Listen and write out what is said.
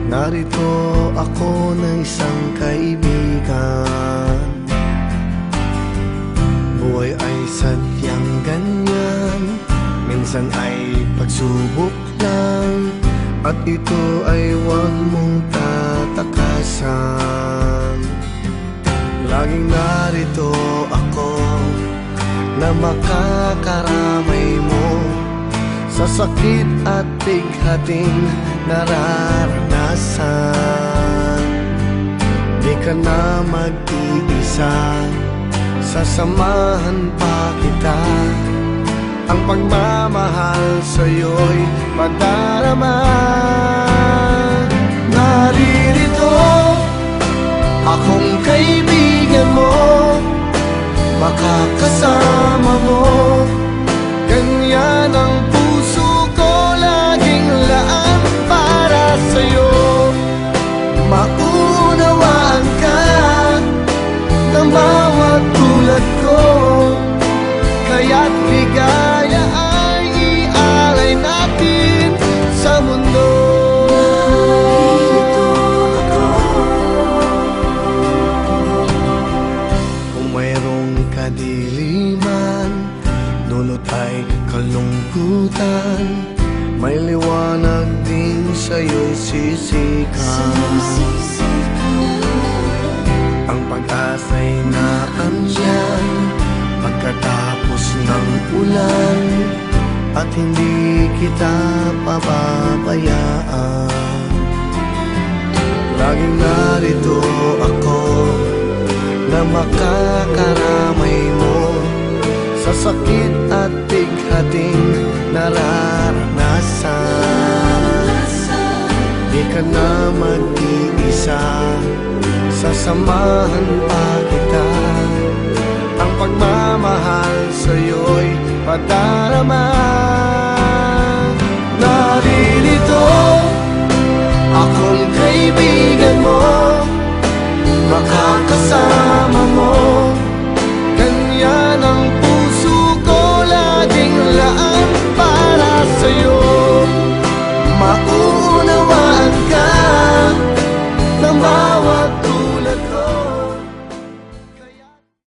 Narito ako ng isang kaibigan. Buhay ay sadyang ganyan, minsan ay pagsubok lang, at ito ay huwag mong tatakasan. Laging narito ako na makakaramay mo sa sakit at bighating nararanasan. Di ka na mag-iisa, sasamahan pa kita. Ang pagmamahal sa'yo'y madarama. Naririto akong kaibigan mo, makakasama mo. Ganyan ang puso ko, laging laan para sa'yo. Maunawaan ka ng bawat tulad ko, kaya't ligaya ay ialay natin sa mundo. Kung mayroong kadiliman, dulot ay kalungkutan, may liwanag din sa'yo'y sisikat. Ang pag-asa'y naandyan pagkatapos ng ulan, at hindi kita pababayaan. Laging narito ako na makakaramay mo sa sakit at bighating nararanasan. Di ka na mag-iisa, sasamahan pa kita. Ang pagmamahal sa'yo'y padarama. Naririto